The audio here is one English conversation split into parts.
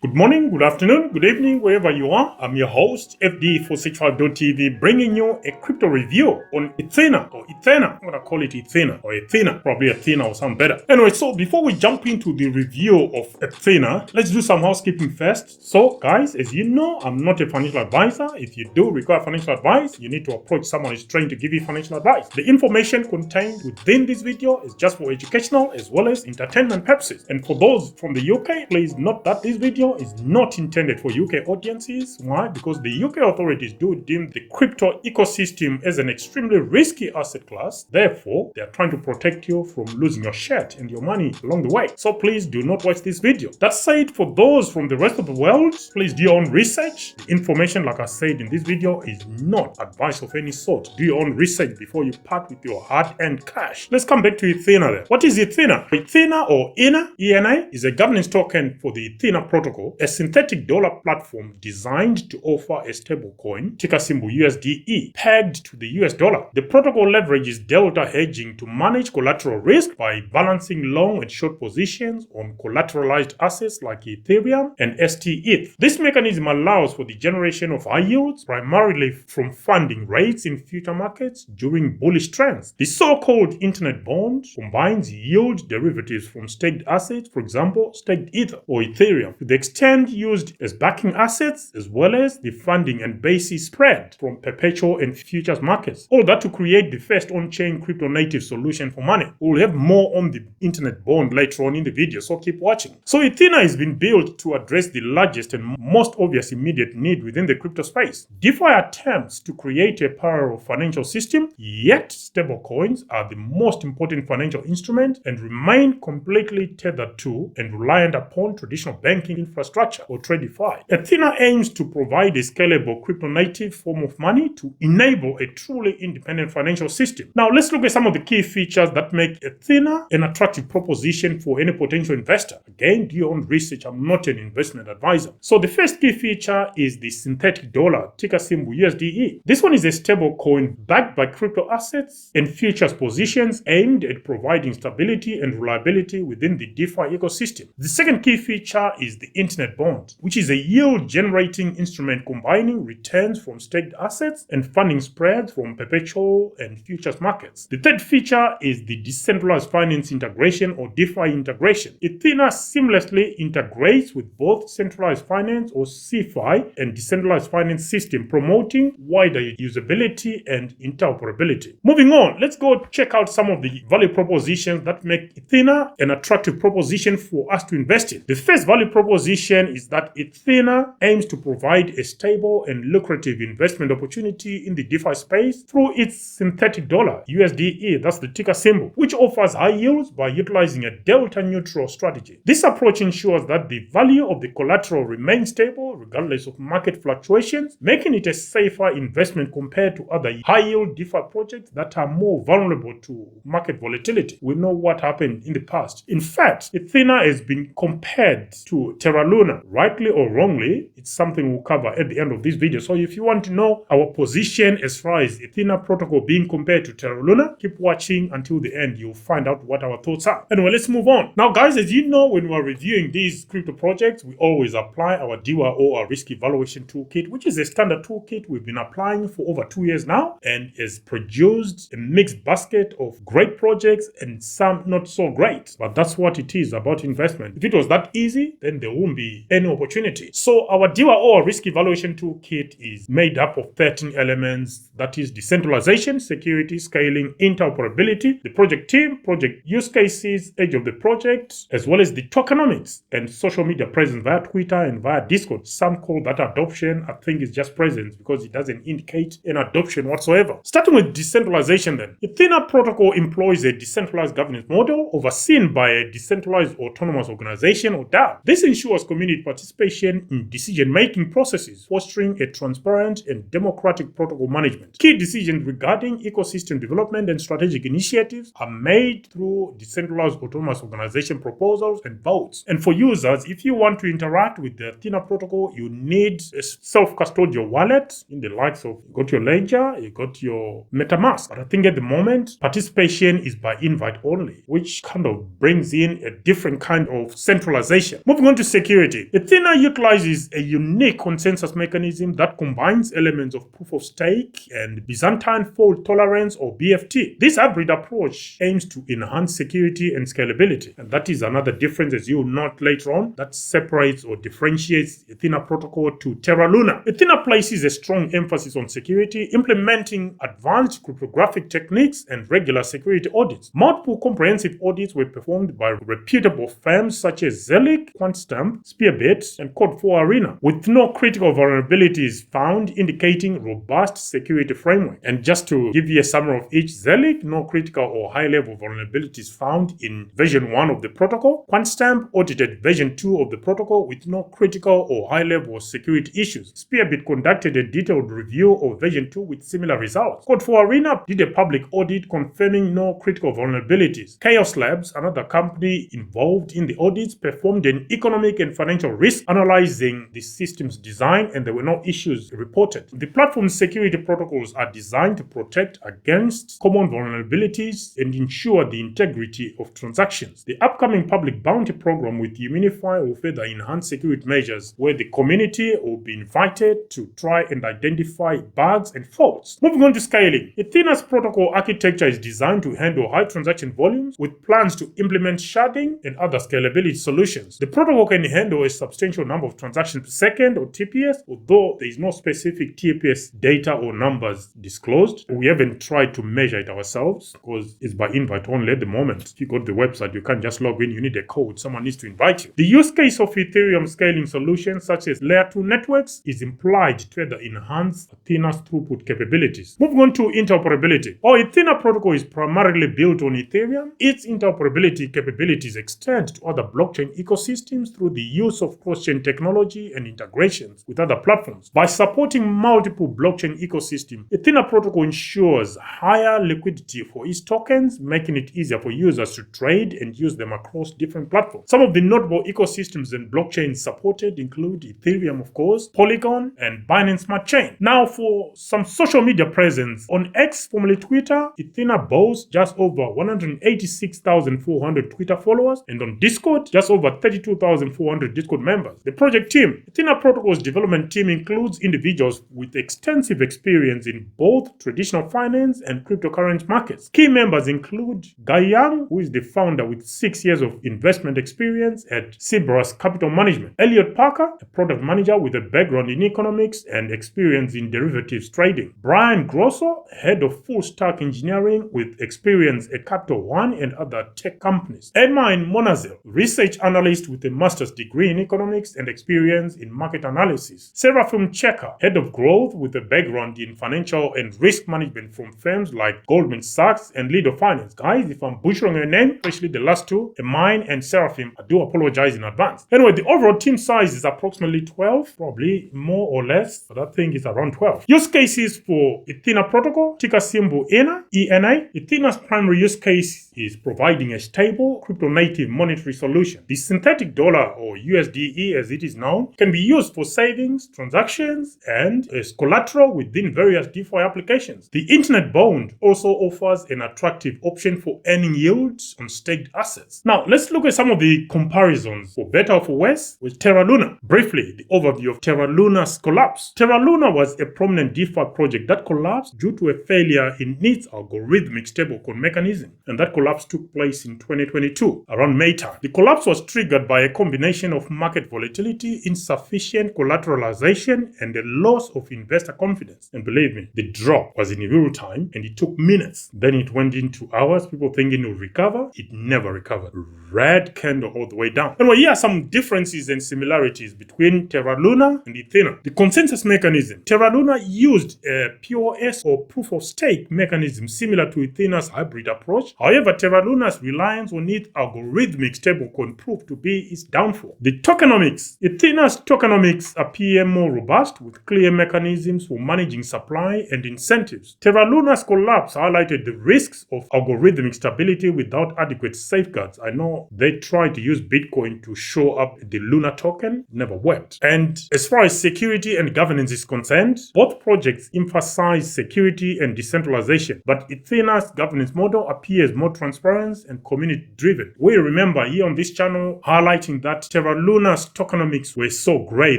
Good morning, good afternoon, good evening, wherever you are. I'm your host, FD465.tv, bringing you a crypto review on Ethena or Ethena. I'm going to call it Ethena or Ethena, probably Ethena or something better. Anyway, so before we jump into the review of Ethena, let's do some housekeeping first. So, guys, as you know, I'm not a financial advisor. If you do require financial advice, you need to approach someone who's trying to give you financial advice. The information contained within this video is just for educational as well as entertainment purposes. And for those from the UK, please note that this video is not intended for UK audiences. Why? Because the UK authorities do deem the crypto ecosystem as an extremely risky asset class. Therefore, they are trying to protect you from losing your shirt and your money along the way. So please do not watch this video. That said, for those from the rest of the world, please do your own research. The information, like I said in this video, is not advice of any sort. Do your own research before you part with your hard-earned cash. Let's come back to Ethena then. What is Ethena? Ethena or ENA is a governance token for the Ethena protocol, a synthetic dollar platform designed to offer a stablecoin, ticker symbol USDE, pegged to the US dollar. The protocol leverages delta hedging to manage collateral risk by balancing long and short positions on collateralized assets like Ethereum and STETH. This mechanism allows for the generation of high yields, primarily from funding rates in future markets during bullish trends. The so-called internet bond combines yield derivatives from staked assets, for example, staked Ether or Ethereum, to the extent used as backing assets, as well as the funding and basis spread from perpetual and futures markets. All that to create the first on-chain crypto-native solution for money. We'll have more on the internet bond later on in the video, so keep watching. So Ethena has been built to address the largest and most obvious immediate need within the crypto space. DeFi attempts to create a parallel financial system, yet stablecoins are the most important financial instrument and remain completely tethered to and reliant upon traditional banking infrastructure or TradFi. Ethena aims to provide a scalable crypto-native form of money to enable a truly independent financial system. Now let's look at some of the key features that make Ethena an attractive proposition for any potential investor. Again, do your own research. I'm not an investment advisor. So the first key feature is the synthetic dollar, ticker symbol USDE. This one is a stable coin backed by crypto assets and futures positions aimed at providing stability and reliability within the DeFi ecosystem. The second key feature is the internet bond, which is a yield-generating instrument combining returns from staked assets and funding spreads from perpetual and futures markets. The third feature is the decentralized finance integration or DeFi integration. Ethena seamlessly integrates with both centralized finance or CeFi and decentralized finance system, promoting wider usability and interoperability. Moving on, let's go check out some of the value propositions that make Ethena an attractive proposition for us to invest in. The first value proposition is that Ethena aims to provide a stable and lucrative investment opportunity in the DeFi space through its synthetic dollar, USDE, that's the ticker symbol, which offers high yields by utilizing a delta-neutral strategy. This approach ensures that the value of the collateral remains stable regardless of market fluctuations, making it a safer investment compared to other high-yield DeFi projects that are more vulnerable to market volatility. We know what happened in the past. In fact, Ethena has been compared to Terra Luna, rightly or wrongly. It's something we'll cover at the end of this video. So if you want to know our position as far as Ethena protocol being compared to Terra Luna, keep watching until the end. You'll find out what our thoughts are. Anyway, let's move on. Now, guys, as you know, when we're reviewing these crypto projects, we always apply our DYO or risk evaluation toolkit, which is a standard toolkit we've been applying for over 2 years now and has produced a mixed basket of great projects and some not so great. But that's what it is about investment. If it was that easy, then there won't be any opportunity. So our DYO or risk evaluation toolkit is made up of 13 elements. That is decentralization, security, scaling, interoperability, the project team, project use cases, age of the project, as well as the tokenomics and social media presence via Twitter and via Discord. Some call that adoption. I think it's just presence because it doesn't indicate an adoption whatsoever. Starting with decentralization then. Ethena protocol employs a decentralized governance model overseen by a decentralized autonomous organization or DAO. This ensures community participation in decision-making processes, fostering a transparent and democratic protocol management. Key decisions regarding ecosystem development and strategic initiatives are made through decentralized autonomous organization proposals and votes. And for users, if you want to interact with the Ethena protocol, you need a self-custodial wallet in the likes of, you got your Ledger, you got your MetaMask. But I think at the moment, participation is by invite only, which kind of brings in a different kind of centralization. Moving on to security. security. Ethena utilizes a unique consensus mechanism that combines elements of proof of stake and Byzantine fault tolerance or BFT. This hybrid approach aims to enhance security and scalability, and that is another difference, as you will note later on, that separates or differentiates Ethena protocol to Terra Luna. Ethena places a strong emphasis on security, implementing advanced cryptographic techniques and regular security audits. Multiple comprehensive audits were performed by reputable firms such as Zelig, QuantStamp, Spearbit, and Code4 Arena, with no critical vulnerabilities found, indicating robust security framework. And just to give you a summary of each, Zelig, no critical or high-level vulnerabilities found in version 1 of the protocol. QuantStamp audited version 2 of the protocol with no critical or high-level security issues. Spearbit conducted a detailed review of version 2 with similar results. Code4 Arena did a public audit confirming no critical vulnerabilities. Chaos Labs, another company involved in the audits, performed an economic and financial risk analyzing the system's design, and there were no issues reported. The platform's security protocols are designed to protect against common vulnerabilities and ensure the integrity of transactions. The upcoming public bounty program with Unify will further enhance security measures, where the community will be invited to try and identify bugs and faults. Moving on to scaling. Ethena's protocol architecture is designed to handle high transaction volumes, with plans to implement sharding and other scalability solutions. The protocol can handle a substantial number of transactions per second, or TPS, although there is no specific TPS data or numbers disclosed. We haven't tried to measure it ourselves because it's by invite only at the moment. If you go to the website, you can't just log in, you need a code. Someone needs to invite you. The use case of Ethereum scaling solutions such as layer 2 networks is implied to further enhance Ethena's throughput capabilities. Moving on to interoperability. Our Ethena protocol is primarily built on Ethereum. Its interoperability capabilities extend to other blockchain ecosystems through the use of cross-chain technology and integrations with other platforms. By supporting multiple blockchain ecosystems, Ethena protocol ensures higher liquidity for its tokens, making it easier for users to trade and use them across different platforms. Some of the notable ecosystems and blockchains supported include Ethereum, of course, Polygon, and Binance Smart Chain. Now, for some social media presence, on X, formerly Twitter, Ethena boasts just over 186,400 Twitter followers, and on Discord, just over 32,400 Discord members. The project team. Ethena protocol's development team includes individuals with extensive experience in both traditional finance and cryptocurrency markets. Key members include Guy Young, who is the founder with 6 years of investment experience at Cerberus Capital Management. Elliot Parker, a product manager with a background in economics and experience in derivatives trading. Brian Grosso, head of full stack engineering with experience at Capital One and other tech companies. Edmine Monazel, research analyst with a master's degree in economics and experience in market analysis. Seraphim Checker, head of growth with a background in financial and risk management from firms like Goldman Sachs and Lido Finance. Guys, if I'm butchering your name, especially the last two, Emine and Seraphim, I do apologize in advance. Anyway, the overall team size is approximately 12, probably more or less, but I think it's around 12. Use cases for Ethena protocol, ticker symbol ENA. Ethena's primary use case is providing a stable crypto-native monetary solution. The synthetic dollar, or USDE as it is known, can be used for savings, transactions, and as collateral within various DeFi applications. The internet bond also offers an attractive option for earning yields on staked assets. Now, let's look at some of the comparisons, for better or for worse, with Terra Luna. Briefly, the overview of Terra Luna's collapse. Terra Luna was a prominent DeFi project that collapsed due to a failure in its algorithmic stablecoin mechanism, and that collapse took place in 2022, around May time. The collapse was triggered by a combination of market volatility, insufficient collateralization, and a loss of investor confidence. And believe me, the drop was in real time, and it took minutes. Then it went into hours, people thinking it would recover. It never recovered. Red candle all the way down. Anyway, here are some differences and similarities between Terra Luna and Ethena. The consensus mechanism. Terra Luna used a POS, or proof of stake mechanism, similar to Ethena's hybrid approach. However, Terra Luna's reliance on its algorithmic stablecoin proved to be its downfall. The tokenomics. Ethena's tokenomics appear more robust, with clear mechanisms for managing supply and incentives. Terra Luna's collapse highlighted the risks of algorithmic stability without adequate safeguards. I know they tried to use Bitcoin to show up the Luna token, never worked. And as far as security and governance is concerned, both projects emphasize security and decentralization, but Ethena's governance model appears more transparent and community driven. We remember here on this channel highlighting that Terra Luna's tokenomics were so grey,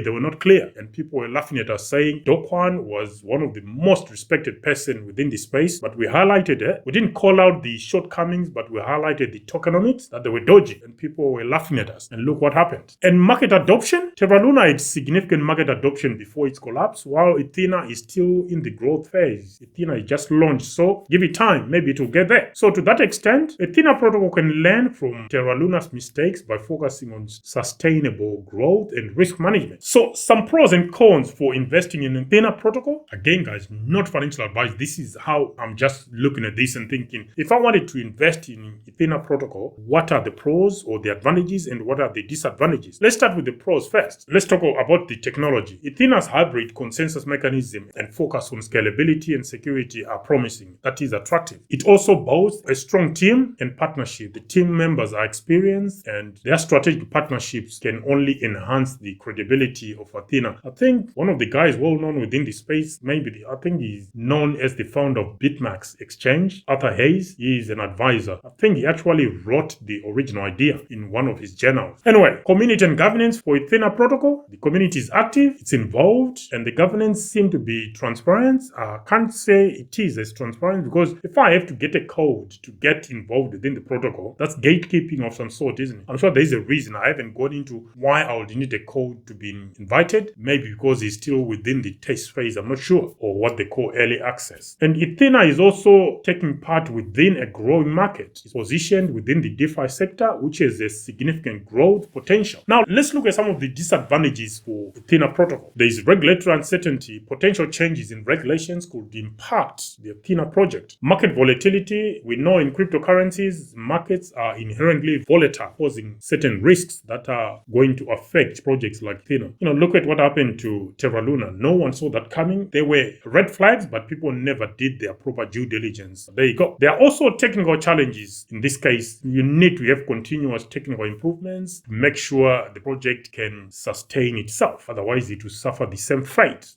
they were not clear, and people were laughing at us saying Dokwan was one of the most respected person within the space, but we highlighted it. We didn't call out the shortcomings, but we highlighted the tokenomics, that they were dodgy, and people were laughing at us. And look what happened. And market adoption, Terra Luna had significant market adoption before its collapse, while Ethena is still in the growth phase. Ethena is just launched, so give it time, maybe it will get there. So to that extent, Ethena protocol can learn from Terra Luna's mistakes by focusing on sustainable growth and risk management. So some pros and cons for investing in Ethena protocol. Again, guys, not financial advice. This is how I'm just looking at this and thinking, if I wanted to invest in Ethena protocol, what are the pros or the advantages and what are the disadvantages? Let's start with the pros first. Let's talk about the technology. Ethena's hybrid consensus mechanism and focus on scalability and security are promising. That is attractive. It also boasts a strong team and partnership. The team members are experienced and their strategic partnerships can only enhance the credibility of Ethena. I think one of the guys well known within the space, I think he's known as the founder of BitMax Exchange, Arthur Hayes. He is an advisor. I think he actually wrote the original idea in one of his journals. Anyway, community and governance for Ethena protocol. The community is active, it's involved, and the governance seem to be transparent. I can't say it is as transparent because if I have to get a code to get involved within the protocol, that's gatekeeping of some sort, isn't it? I'm sure there is a reason. I haven't gone into why I would need a code to be invited. Maybe because it's still within the test phase, I'm not sure, or what they call early access. And Ethena is also taking part within a growing market. It's positioned within the DeFi sector, which has a significant growth potential. Now, let's look at some of the disadvantages for Ethena protocol. There is regulatory uncertainty. Potential changes in regulations could impact the Ethena project. Market volatility. We know in cryptocurrencies, markets are inherently volatile, posing certain risks that are going to affect projects like Ethena. Look at what happened to Terra Luna. No one saw that coming. There were red flags, but people never did their proper due diligence. There you go. There are also technical challenges. In this case, you need to have continuous technical improvements to make sure the project can sustain itself. Otherwise, it will suffer the same fate,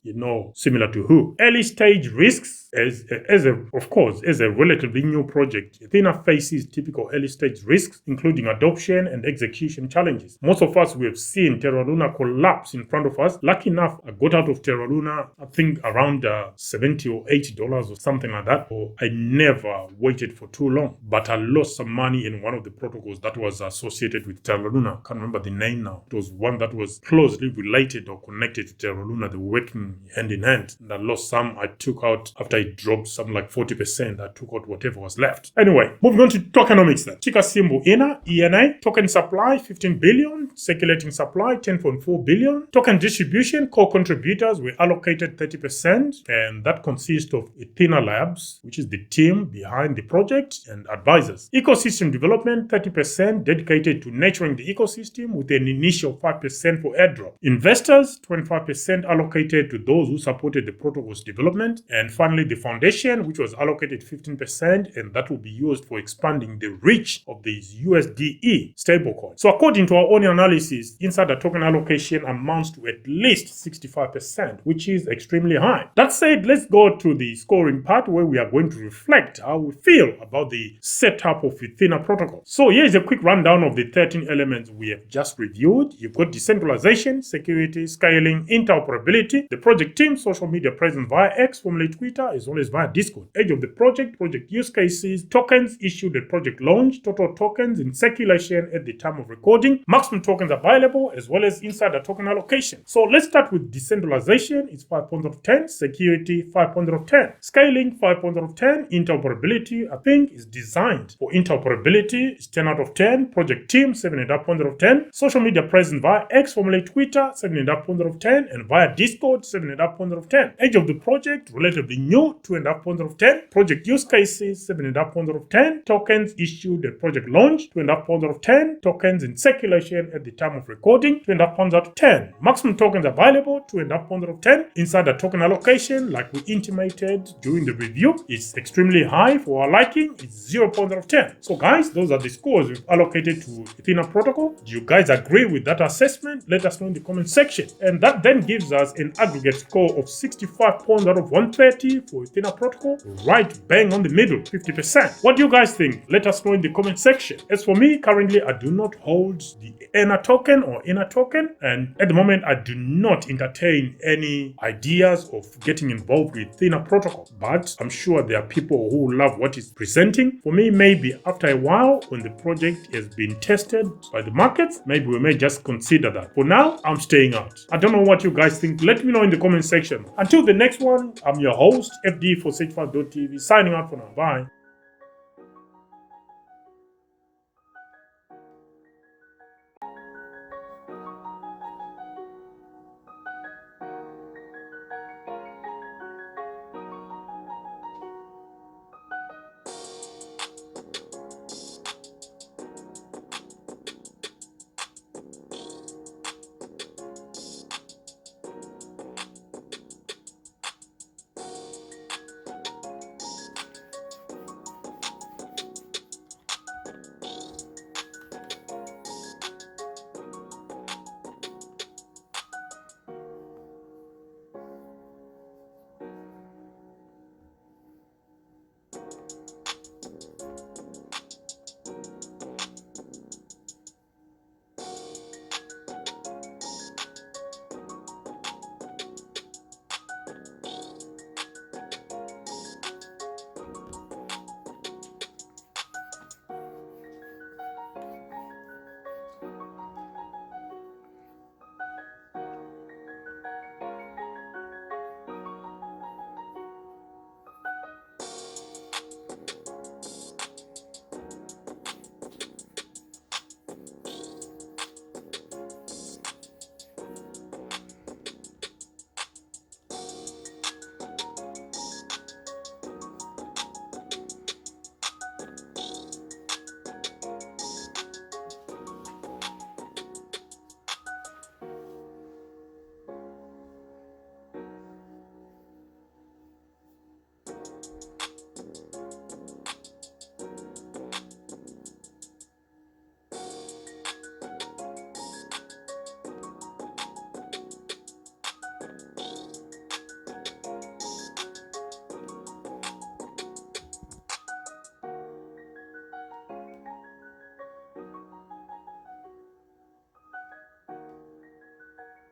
similar to who. Early stage risks. As a relatively new project, Ethena faces typical early stage risks, including adoption and execution challenges. Most of us, we have seen Terra Luna collapse in front of us. Lucky enough, I got out of Terra Luna, I think around $70 or $80 or something like that. I never waited for too long, but I lost some money in one of the protocols that was associated with Terra Luna. I can't remember the name now. It was one that was closely related or connected to Terra Luna. They were working hand in hand. And I lost some. I took out, after I dropped some like 40%, I took out whatever was left. Anyway, moving on to tokenomics then. Ticker symbol ENA. Token supply 15 billion. Circulating supply 10.4 billion. Token distribution, core contributors were allocated 30%, and that consists of Ethena Labs, which is the team behind the project, and advisors. Ecosystem development 30% dedicated to nurturing the ecosystem with an initial 5% for airdrop. Investors 25% allocated to those who supported the protocol's development, and finally the foundation, which was allocated 15%, and that will be used for expanding the reach of the USDE stablecoin. So according to our own analysis, insider token allocation amounts to at least 65%, which is extremely high. That said, let's go to the scoring part where we are going to reflect how we feel about the setup of Ethena protocol. So here is a quick rundown of the 13 elements we have just reviewed. You've got decentralization, security, scaling, interoperability, the project team, social media presence via X, formerly Twitter, as well as via Discord, age of the project use cases, tokens issued at project launch, total tokens in circulation at the time of recording, maximum tokens available, as well as insider token allocation. So let's start with decentralization. It's 5 points out of 10. Security, 5 points out of 10. Scaling, 5 points out of 10. Interoperability, I think, is designed for interoperability. It's 10 out of 10. Project team, 7.5 points out of 10. Social media presence via X, formerly Twitter, 7.5 points out of 10. And via Discord, 7.5 points out of 10. Age of the project, relatively new, 2.5 points out of 10. Project use cases, 7.5 points out of 10. Tokens issued at project launch, 2.5 points out of 10. Tokens in circulation at the time of recording, 2.5 points out of 10. Maximum tokens available, 2.5 points out of 10. Insider token allocation, like we intimated during the review, is extremely high for our liking. It's 0 points out of 10. So guys, those are the scores we've allocated to Ethena protocol. Do you guys agree with that assessment? Let us know in the comment section. And that then gives us an aggregate score of 65 points out of 130 for Ethena protocol. Right bang on the middle, 50%. What do you guys think? Let us know in the comment section. As for me, currently I do not hold the Ethena token or Ethena token. And at the moment, I do not entertain any ideas of getting involved with Ethena protocol. But I'm sure there are people who love what it's presenting. For me, maybe after a while, when the project has been tested by the markets, maybe we may just consider that. For now, I'm staying out. I don't know what you guys think. Let me know in the comment section. Until the next one, I'm your host, FD for 65.tv, signing out for now. Bye.